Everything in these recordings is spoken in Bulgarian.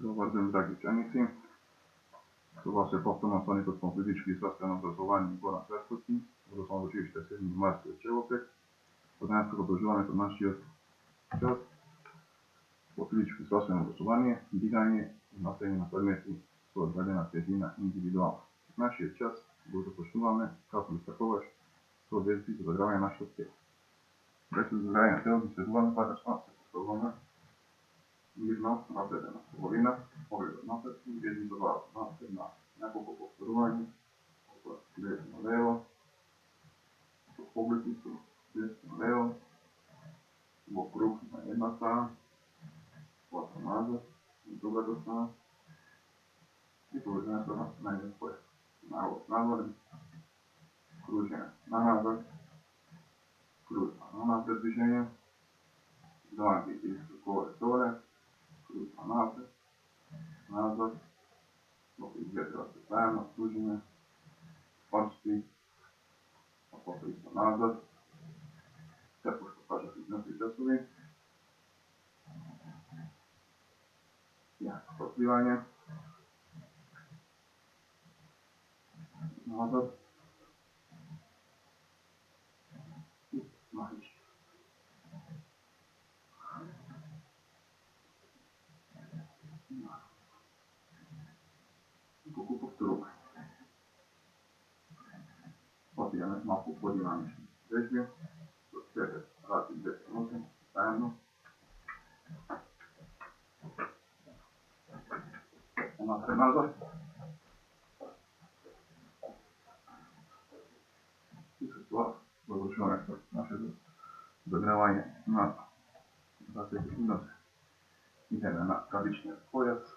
Dobar dan, dragi učenici. Това се повторно наставникот по физички и социјално образование Горан Цветковски, од Основно училиште 7. март во Челопек. Од денес продолжуваме со нашиот час по физичко и социјално образование, дигање и носење на предмети со одредена тежина индивидуално. Нашиот час го започнуваме како и секогаш со вежби за загравање на нашето тело. Веќе за загравање на тело ги следуваме патачно, се поставуваме мирно напредена половина, погледот напред и вежби за глава. Напред на неколку повторувања, десно лево, со поглед исто, десно лево, во круг на една страна, потом назад, на другата страна и поврзане со најден појас. Навод надворен, кружење на назад, кружба на напред движење, двајки исто горе-доле, кружба напред, назад, док изгледувате заедно, кружење, пачки, а после исто назад, како што кажат износи часови, јако отливање, назад и магички. Колку повторување. Отидеме малку подинамични вежби, со 4 рази 10 минути, заедно. Напред назад. И со тоа завршуваме со нашето загревање на 20 минути. Идеме на кавичниот појас.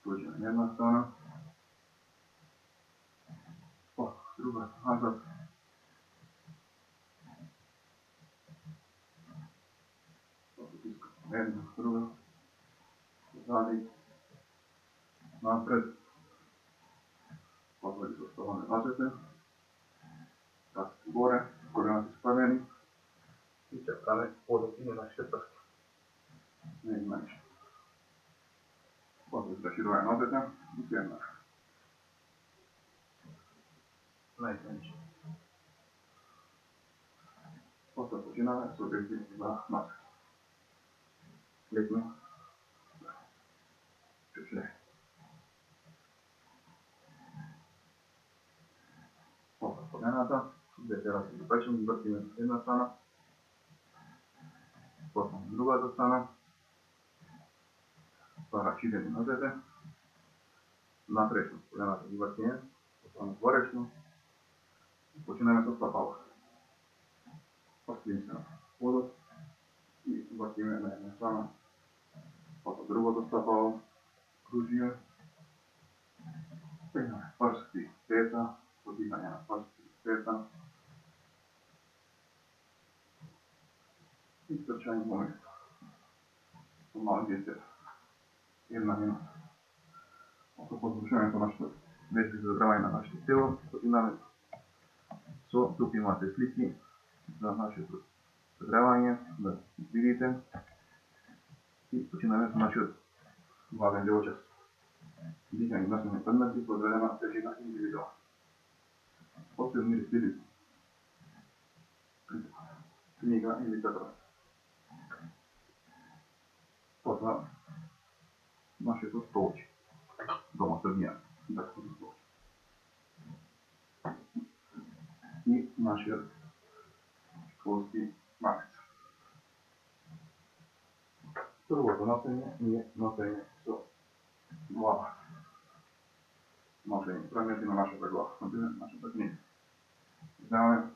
Кружиме на една страна, другата назад, потискаме една, друга, зади, напред, потом ги заставаме ножете, раците горе, колената исправени и чекаме подот и на нашите прсти. Не има ништо. После заширување нозете и седнаш. Најменше. После починаме со вежби за нозе. Лепно. Чучле. После колената, двете раце ги печем, ги вртиме на една страна, после на другата страна, рачидени нозете, напречно колената ги вртиме, потоа надворечно, починаме со стапало. Оставиме се на подот и вртиме на една страна, потоа другото стапало, кружиме, пегнаме прсти, пета, подигање на прсти, пета и трчање моментот. Со мали дете. 1 минута. Ако подвршуваме нашето вежби за загравање на нашето тело, починаме со тук имате слики за нашето загравање, да видите и починаме со нашиот главен дел час. Дигање на носење предмети со одредена тежина индивидуално. Посебни реквизити. Книга или тетрадка. Потоа нашето столче. Дома Србија, детското столче. И нашиот школски макет. Првото носење е носење со глава. Носење предмети на нашата глава, например нашата книга. Вземаме,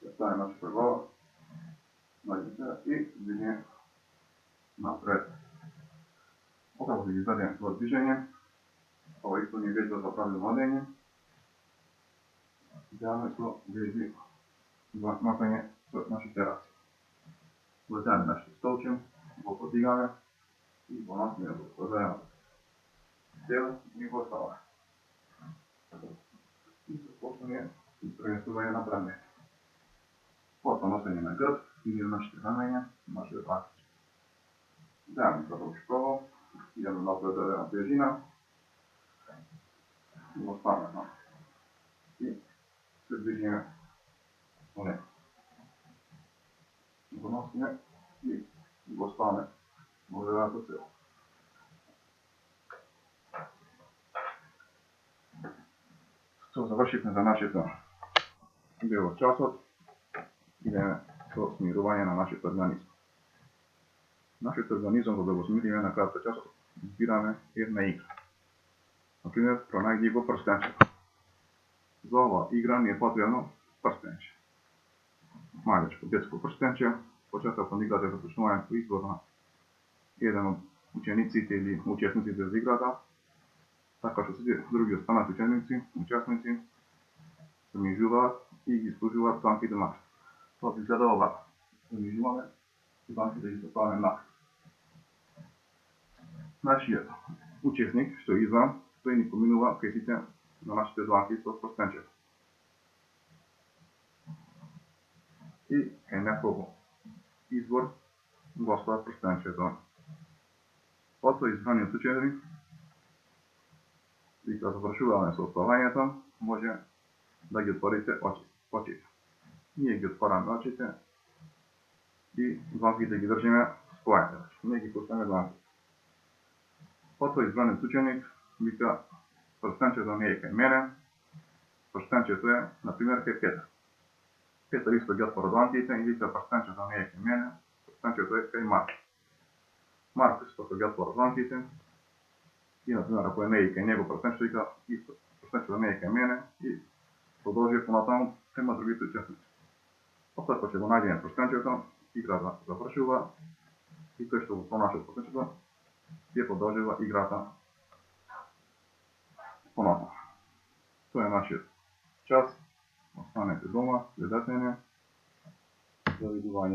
ќе ставиме нашата глава, најдете и движење напред. Откако ги изведеме тоа движење, ова исто ни вежба за правилно одење, вземаме со вежби за носење со нашите раци. Вземаме нашите столче, го подигаме и го носиме во одреденото тело и го оставаме. И се почнеме пренесување на предмети. Потоа носење на грб или на нашите рамења, нашиот акт. Вземаме тоа ручково, стигаме на определена тежина и остане там. И се движиме по него. Го носиме и го остане во одредената цел. Што завршивме за нашето дел од часот, идеме со смирување на нашиот организм. Нашиот организм, за да го смириме на крајот на часот, избираме една игра. Например, пронајди го прстенчето. За ова игра ни е потребно прстенче. Малечко детско прстенче, почетокот на играта е започнувањето избор на еден од учениците или учесниците за играта, така што сите други останати учесници замижуваат и ги исполнуваат дланките напред. Тоа би изгледа овако. Замижуваме и дланките ги поставаме напред. Нашиот учесник, што е изван, тој ни поминува кај сите на нашите дланки со прстенчето. И кај некој избор го оставя прстенчето. Потоа избраниот ученик, и кога завршуваме со оставањето, може да ги отворите очите. Ние ги отвораме очите и дланките ги држиме споени. Не ги пуштаме дланките. Потоа избраниот ученик вика: прстенчето не е кај мене, прстенчето е, например, кај Петар. Петар исто ги отвора дланките и вика: прстенчето не е кај мене, прстенчето е кај Марко. Марко исто ги отвора дланките и, например, ако е не е кај него прстенчето, вика: исто, прстенчето не е кај мене и продолжи понатаму према другите учесници. Потоа кога ќе го најдеме прстенчето, играта завршува и тој што го пронајде прстенчето ќе продолжува играта понатаму. Тоа е нашиот час. Останете дома, следете не. Довидување.